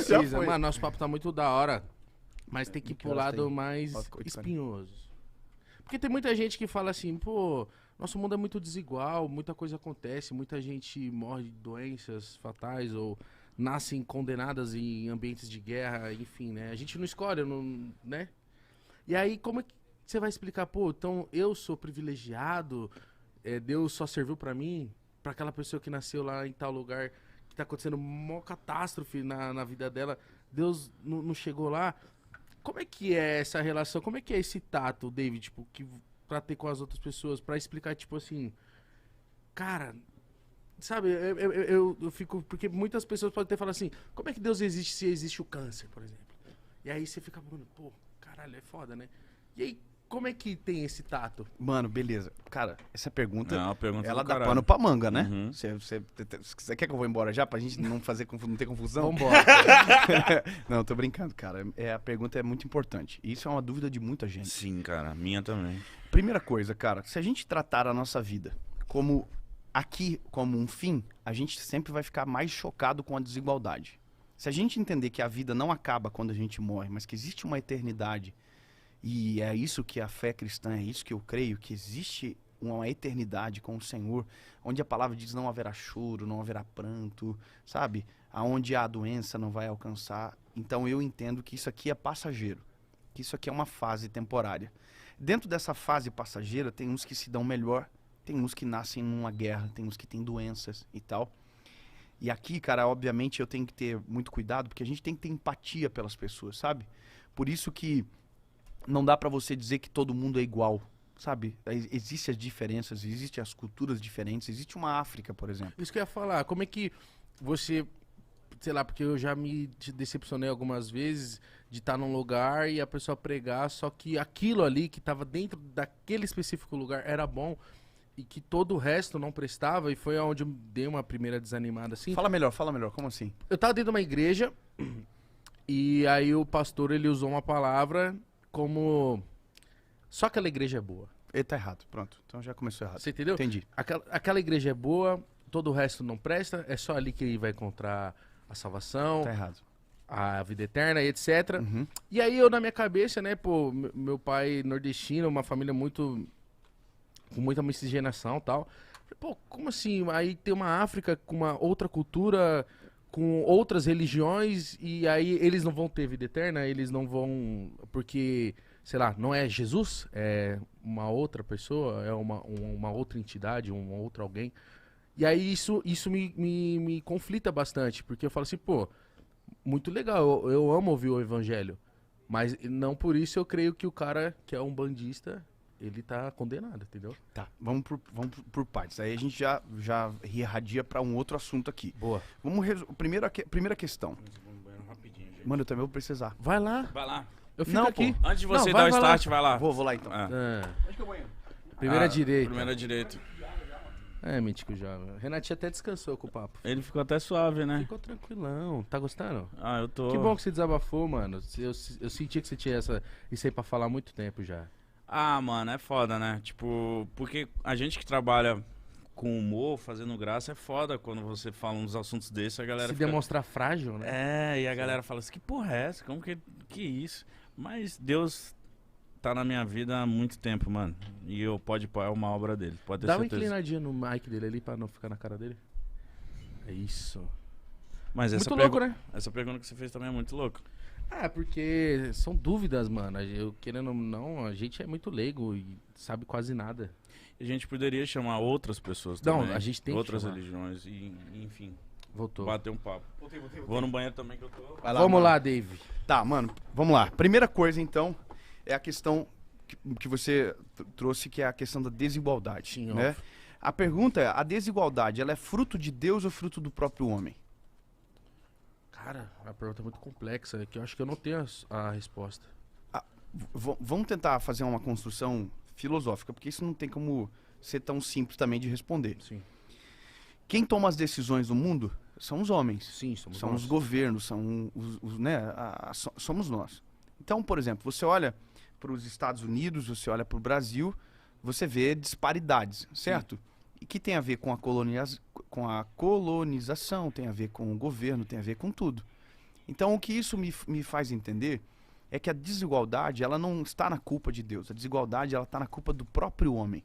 precisa. foi. Mano, nosso papo tá muito da hora. Mas tem que ir Que pro horas lado tem? mais 8h40. espinhoso. Porque tem muita gente que fala assim, pô, nosso mundo é muito desigual, muita coisa acontece, muita gente morre de doenças fatais ou nascem condenadas em ambientes de guerra, enfim, né? A gente não escolhe, não, né? E aí, como é que você vai explicar, pô, então eu sou privilegiado, Deus só serviu pra mim, pra aquela pessoa que nasceu lá em tal lugar, que tá acontecendo uma catástrofe na vida dela, Deus não chegou lá. Como é que é essa relação? Como é que é esse tato, David, tipo, que pra ter com as outras pessoas, pra explicar, tipo assim, cara, sabe, eu fico, porque muitas pessoas podem ter falado assim, como é que Deus existe se existe o câncer, por exemplo? E aí você fica falando, pô, caralho, é foda, né? E aí, como é que tem esse tato? Mano, beleza. Cara, essa pergunta, É uma pergunta ela do dá caralho. pano pra manga, né? Uhum. Você quer que eu vou embora já pra gente não fazer não ter confusão? Vambora. Não, tô brincando, cara. A pergunta é muito importante. E isso é uma dúvida de muita gente. Sim, cara. Minha também. Primeira coisa, cara, se a gente tratar a nossa vida como como um fim, a gente sempre vai ficar mais chocado com a desigualdade. Se a gente entender que a vida não acaba quando a gente morre, mas que existe uma eternidade, e é isso que a fé cristã, é isso que eu creio, que existe uma eternidade com o Senhor, onde a palavra diz não haverá choro, não haverá pranto, sabe? Aonde a doença não vai alcançar. Então eu entendo que isso aqui é passageiro, que isso aqui é uma fase temporária. Dentro dessa fase passageira, tem uns que se dão melhor, tem uns que nascem numa guerra, tem uns que têm doenças e tal. E aqui, cara, obviamente eu tenho que ter muito cuidado, porque a gente tem que ter empatia pelas pessoas, sabe? Por isso que não dá pra você dizer que todo mundo é igual, sabe? Existem as diferenças, existem as culturas diferentes, existe uma África, por exemplo. Isso que eu ia falar, como é que você, sei lá, porque eu já me decepcionei algumas vezes de estar num lugar e a pessoa pregar, só que aquilo ali que tava dentro daquele específico lugar era bom e que todo o resto não prestava, e foi onde eu dei uma primeira desanimada assim. Fala melhor, como assim? Eu tava dentro de uma igreja e aí o pastor ele usou uma palavra como só aquela igreja é boa. Ele tá errado, pronto. Então já começou errado. Você entendeu? Entendi. Aquela igreja é boa, todo o resto não presta, é só ali que ele vai encontrar a salvação, Tá errado. a vida eterna e etc. Uhum. E aí eu na minha cabeça, né, pô, meu pai nordestino, uma família muito com muita miscigenação e tal. Falei, pô, como assim? Aí tem uma África com uma outra cultura, com outras religiões, e aí eles não vão ter vida eterna, eles não vão, porque, sei lá, não é Jesus, é uma outra pessoa, é uma outra entidade, um outro alguém. E aí isso me conflita bastante, porque eu falo assim, pô, muito legal, eu amo ouvir o evangelho, mas não por isso eu creio que o cara que é um bandista, ele tá condenado, entendeu? Tá, vamos por partes. Aí a gente já irradia pra um outro assunto aqui. Boa. Primeira questão. Mano, eu também vou precisar. Vai lá, Vai lá. eu fico Não, aqui. pô. Antes de Não, você vai dar o lá. start, vai lá. Vou lá então. Ah. Onde que eu vou indo? Primeira direita. Primeira direita. Mítico já. Renatinho até descansou com o papo. Ele ficou até suave, né? Ficou tranquilão. Tá gostando? Ah, eu tô. Que bom que você desabafou, mano. Eu senti que você tinha isso aí pra falar há muito tempo já. Ah, mano, é foda, né? Tipo, porque a gente que trabalha com humor, fazendo graça, é foda quando você fala uns assuntos desses, a galera Se fica... demonstrar frágil, né? É, e a galera fala assim, que porra é essa? Como que isso? Mas Deus tá na minha vida há muito tempo, mano. E eu pode pôr, é uma obra dele, pode ter Dá uma certeza. inclinadinha no mic dele ali pra não ficar na cara dele. É isso. Mas essa, Muito louco, né? essa pergunta que você fez também é muito louca. Ah, porque são dúvidas, mano. Eu querendo ou não, a gente é muito leigo e sabe quase nada. A gente poderia chamar outras pessoas Não, também. a gente tem que outras chamar. religiões e, enfim, Voltou. bater um papo. Vou no banheiro também que eu tô... Vai Vamos mano. lá, Dave. Tá, mano, vamos lá. Primeira coisa, então, é a questão que você trouxe, que é a questão da desigualdade, Sim, né? óbvio. A pergunta é, a desigualdade, ela é fruto de Deus ou fruto do próprio homem? Cara, a pergunta é muito complexa, que eu acho que eu não tenho a resposta. Vamos tentar fazer uma construção filosófica, porque isso não tem como ser tão simples também de responder. Sim. Quem toma as decisões no mundo são os homens. Sim, somos São nós. os governos, são né, somos nós. Então, por exemplo, você olha para os Estados Unidos, você olha para o Brasil, você vê disparidades, certo? E que tem a ver com a colonização, tem a ver com o governo, tem a ver com tudo. Então, o que isso me faz entender é que a desigualdade, ela não está na culpa de Deus. A desigualdade, ela está na culpa do próprio homem.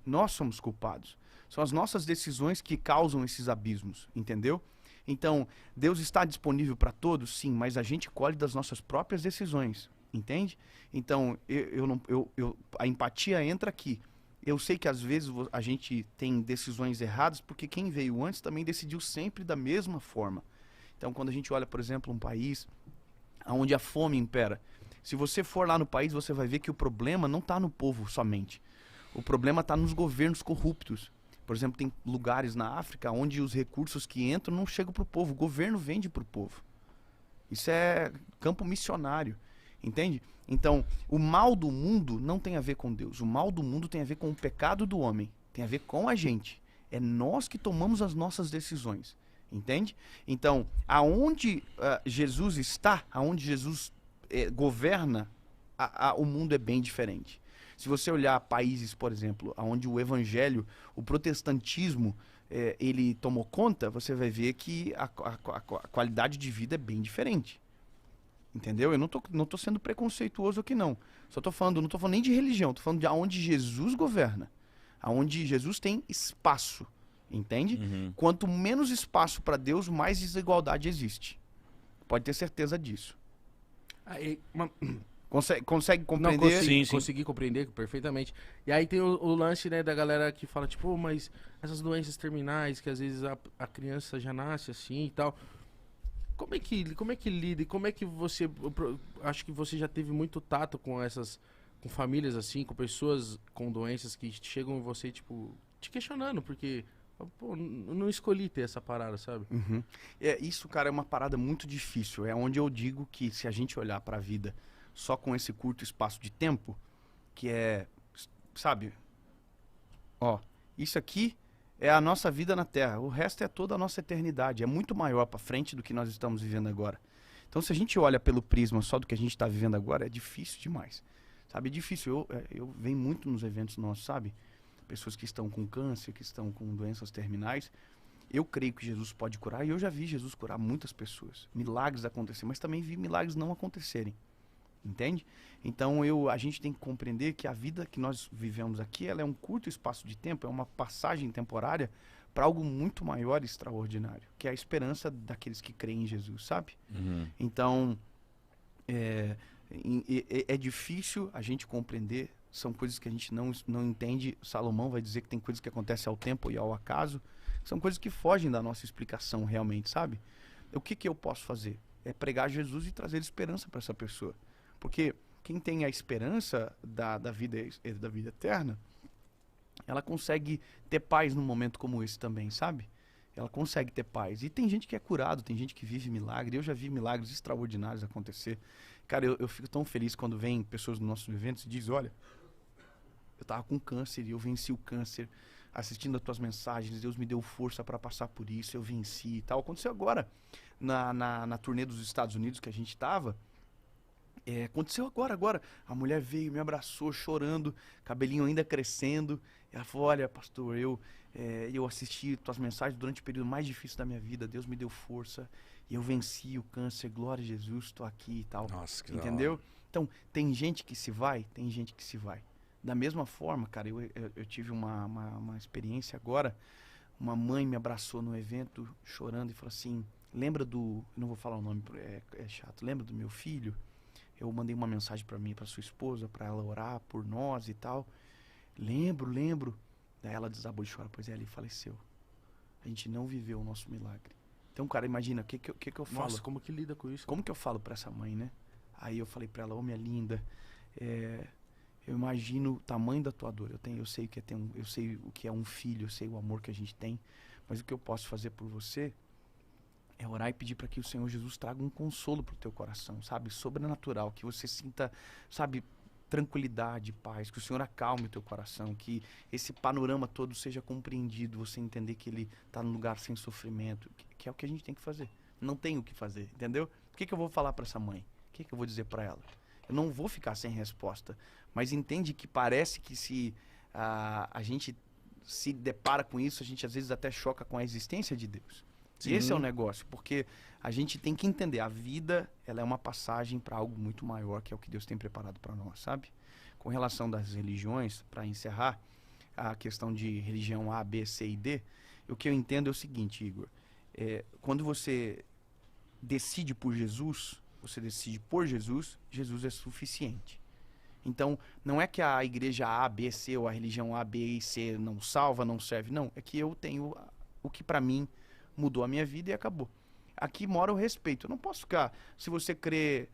Nós somos culpados. São as nossas decisões que causam esses abismos, entendeu? Então, Deus está disponível para todos? Sim, mas a gente colhe das nossas próprias decisões, entende? Então, a empatia entra aqui. Eu sei que às vezes a gente tem decisões erradas porque quem veio antes também decidiu sempre da mesma forma. Então, quando a gente olha, por exemplo, um país onde a fome impera, se você for lá no país, você vai ver que o problema não está no povo somente. O problema está nos governos corruptos. Por exemplo, tem lugares na África onde os recursos que entram não chegam para o povo. O governo vende para o povo. Isso é campo missionário, entende? Então, o mal do mundo não tem a ver com Deus. O mal do mundo tem a ver com o pecado do homem. Tem a ver com a gente. É nós que tomamos as nossas decisões, entende? Então, aonde Jesus está, aonde Jesus governa, o mundo é bem diferente. Se você olhar países, por exemplo, onde o evangelho, o protestantismo, ele tomou conta, você vai ver que a qualidade de vida é bem diferente. Entendeu? Eu não tô sendo preconceituoso aqui, não. Só tô falando, não tô falando nem de religião, tô falando de onde Jesus governa. Aonde Jesus tem espaço, entende? Uhum. Quanto menos espaço para Deus, mais desigualdade existe. Pode ter certeza disso. Aí, Consegue compreender? Sim. Consegui compreender perfeitamente. E aí tem o lance, né, da galera que fala, tipo, mas essas doenças terminais, que às vezes a criança já nasce assim e tal. Como é que lida? E como é que você... Acho que você já teve muito tato com com famílias assim, com pessoas com doenças que chegam em você, tipo, te questionando, porque... Pô, não escolhi ter essa parada, sabe? Uhum. Isso, cara, é uma parada muito difícil. É onde eu digo que se a gente olhar pra vida só com esse curto espaço de tempo, que sabe? Ó, isso aqui é a nossa vida na Terra. O resto é toda a nossa eternidade. É muito maior pra frente do que nós estamos vivendo agora. Então, se a gente olha pelo prisma só do que a gente tá vivendo agora, é difícil demais. Sabe? É difícil. Eu venho muito nos eventos nossos, sabe? Pessoas que estão com câncer, que estão com doenças terminais. Eu creio que Jesus pode curar, e eu já vi Jesus curar muitas pessoas. Milagres acontecerem, mas também vi milagres não acontecerem. Entende? Então a gente tem que compreender que a vida que nós vivemos aqui, ela é um curto espaço de tempo, é uma passagem temporária para algo muito maior e extraordinário, que é a esperança daqueles que creem em Jesus, sabe? Uhum. Então, é difícil a gente compreender, são coisas que a gente não entende. Salomão vai dizer que tem coisas que acontecem ao tempo e ao acaso, são coisas que fogem da nossa explicação realmente, sabe? O que eu posso fazer? É pregar Jesus e trazer esperança para essa pessoa. Porque quem tem a esperança da vida eterna, ela consegue ter paz num momento como esse também, sabe? Ela consegue ter paz. E tem gente que é curado, tem gente que vive milagre. Eu já vi milagres extraordinários acontecer. Cara, eu fico tão feliz quando vem pessoas nos nossos eventos e dizem, olha, eu tava com câncer e eu venci o câncer assistindo as tuas mensagens, Deus me deu força para passar por isso, eu venci e tal. Aconteceu agora na turnê dos Estados Unidos que a gente tava. Aconteceu agora. A mulher veio, me abraçou, chorando, cabelinho ainda crescendo. Ela falou, olha, pastor, eu assisti tuas mensagens durante o período mais difícil da minha vida. Deus me deu força e eu venci o câncer. Glória a Jesus, estou aqui e tal. Nossa, que entendeu? Então, tem gente que se vai, tem gente que se vai. Da mesma forma, cara, eu tive uma experiência agora. Uma mãe me abraçou no evento, chorando, e falou assim, lembra do... Eu não vou falar o nome, é chato. Lembra do meu filho? Eu mandei uma mensagem para mim, para sua esposa, para ela orar por nós e tal. Lembro. Daí ela desabou de chorar, pois ele faleceu. A gente não viveu o nosso milagre. Então, cara, imagina, o que eu falo? Nossa, como que lida com isso? Como que eu falo para essa mãe, né? Aí eu falei para ela, minha linda, eu imagino o tamanho da tua dor. Eu sei eu sei o que é um filho, eu sei o amor que a gente tem, mas o que eu posso fazer por você é orar e pedir para que o Senhor Jesus traga um consolo pro teu coração, sabe? Sobrenatural, que você sinta, sabe, tranquilidade, paz, que o Senhor acalme o teu coração, que esse panorama todo seja compreendido, você entender que Ele está num lugar sem sofrimento, que é o que a gente tem que fazer. Não tem o que fazer, entendeu? O que eu vou falar para essa mãe? O que eu vou dizer para ela? Eu não vou ficar sem resposta, mas entende que parece que se a gente se depara com isso, a gente às vezes até choca com a existência de Deus. Sim. Esse é o negócio, porque a gente tem que entender, a vida, ela é uma passagem para algo muito maior, que é o que Deus tem preparado para nós, sabe? Com relação das religiões, para encerrar, a questão de religião A, B, C e D, o que eu entendo é o seguinte, Igor, quando você decide por Jesus, Jesus é suficiente. Então, não é que a igreja A, B, C ou a religião A, B e C não salva, não serve, não. É que eu tenho o que para mim mudou a minha vida e acabou. Aqui mora o respeito. Eu não posso ficar, se você crê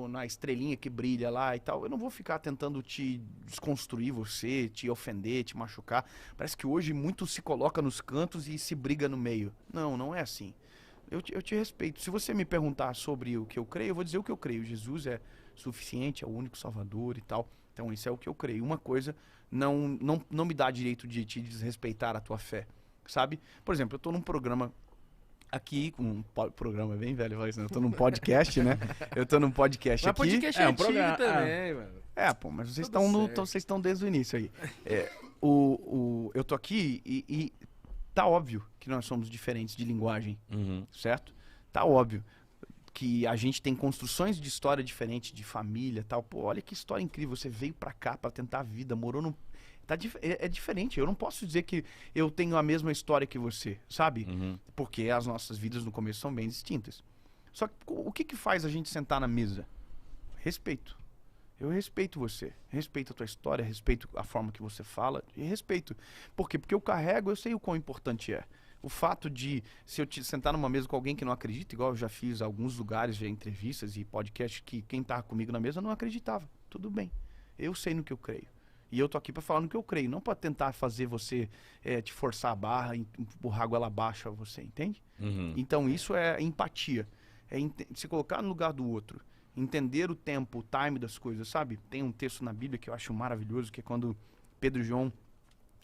na estrelinha que brilha lá e tal, eu não vou ficar tentando te desconstruir você, te ofender, te machucar. Parece que hoje muito se coloca nos cantos e se briga no meio. Não, não é assim. Eu te respeito. Se você me perguntar sobre o que eu creio, eu vou dizer o que eu creio. Jesus é suficiente, é o único salvador e tal. Então isso é o que eu creio. Uma coisa não me dá direito de te desrespeitar a tua fé, sabe? Por exemplo, eu tô num programa aqui, programa bem velho, eu tô num podcast, né? Eu tô num podcast aqui. Mas podcast é um antigo programa, também, mano. Pô, mas vocês Tudo vocês estão desde o início aí. Eu tô aqui e tá óbvio que nós somos diferentes de linguagem, certo? Tá óbvio que a gente tem construções de história diferentes, de família e tal. Pô, olha que história incrível. Você veio pra cá pra tentar a vida, morou no... É diferente. Eu não posso dizer que eu tenho a mesma história que você, sabe? Porque as nossas vidas no começo são bem distintas. Só que o que faz a gente sentar na mesa? Respeito. Eu respeito você, respeito a tua história, respeito a forma que você fala, e respeito. Por quê? Porque eu carrego, eu sei o quão importante é. O fato de, se eu te sentar numa mesa com alguém que não acredita, igual eu já fiz alguns lugares, já entrevistas e podcasts, que quem tava comigo na mesa não acreditava. Tudo bem. Eu sei no que eu creio. E eu tô aqui para falar no que eu creio, não para tentar fazer você te forçar a barra, empurrar a goela abaixo a você, entende? Então isso é empatia. É se colocar no lugar do outro. Entender o tempo, o time das coisas, sabe? Tem um texto na Bíblia que eu acho maravilhoso, que é quando Pedro e João,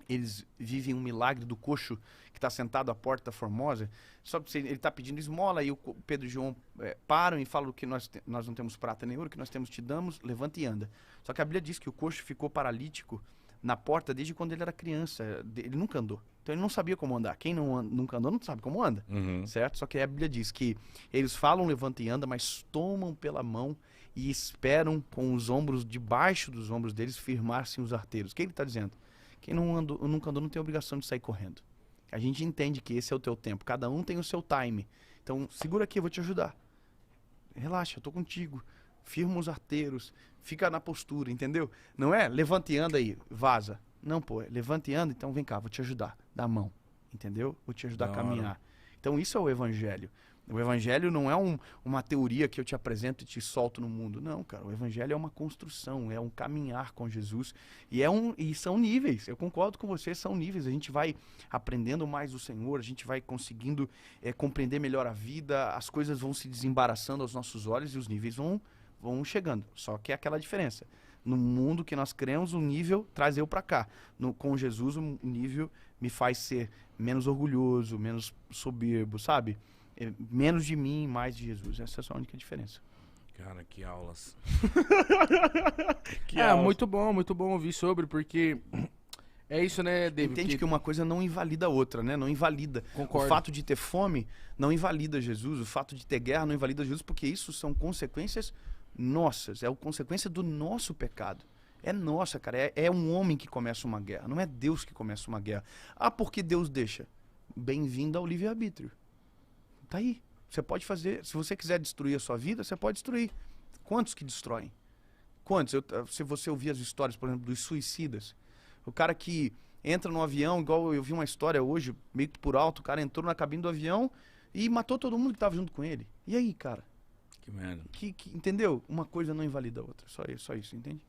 eles vivem um milagre do coxo que está sentado à porta da Formosa. Só que ele está pedindo esmola e o Pedro e João param e falam que nós não temos prata nem ouro, que nós temos te damos, levanta e anda. Só que a Bíblia diz que o coxo ficou paralítico na porta desde quando ele era criança. Ele nunca andou. Então ele não sabia como andar. Quem nunca andou não sabe como anda, certo? Só que a Bíblia diz que eles falam levanta e anda, mas tomam pela mão e esperam com os ombros, debaixo dos ombros deles, firmar-se os arteiros. O que ele está dizendo? Quem nunca andou não tem obrigação de sair correndo. A gente entende que esse é o teu tempo. Cada um tem o seu time. Então segura aqui, eu vou te ajudar. Relaxa, eu tô contigo. Firma os arteiros. Fica na postura, entendeu? Não é levanta e anda aí, vaza. Não, pô, levanta e anda, então vem cá, vou te ajudar. Dá a mão, entendeu? Vou te ajudar a caminhar. Então isso é o evangelho. O evangelho não é uma teoria que eu te apresento e te solto no mundo. Não, cara, o evangelho é uma construção, é um caminhar com Jesus. E são níveis, eu concordo com você, são níveis. A gente vai aprendendo mais do Senhor, a gente vai conseguindo compreender melhor a vida, as coisas vão se desembaraçando aos nossos olhos e os níveis vão chegando. Só que é aquela diferença. No mundo que nós cremos, o nível traz eu para cá. Com Jesus, o nível me faz ser menos orgulhoso, menos soberbo, sabe? Menos de mim, mais de Jesus. Essa é a única diferença. Cara, que aulas. Muito bom ouvir sobre, porque é isso, né, David? Entende que uma coisa não invalida a outra, né? Não invalida. Concordo. O fato de ter fome não invalida Jesus. O fato de ter guerra não invalida Jesus, porque isso são consequências nossas. É a consequência do nosso pecado. É nossa, cara. É um homem que começa uma guerra. Não é Deus que começa uma guerra. Porque Deus deixa. Bem-vindo ao livre-arbítrio. Tá aí. Você pode fazer. Se você quiser destruir a sua vida, você pode destruir. Quantos que destroem? Quantos? Se você ouvir as histórias, por exemplo, dos suicidas. O cara que entra no avião, igual eu vi uma história hoje, meio que por alto, o cara entrou na cabine do avião e matou todo mundo que estava junto com ele. E aí, cara? Que merda. Entendeu? Uma coisa não invalida a outra. Só isso, entende?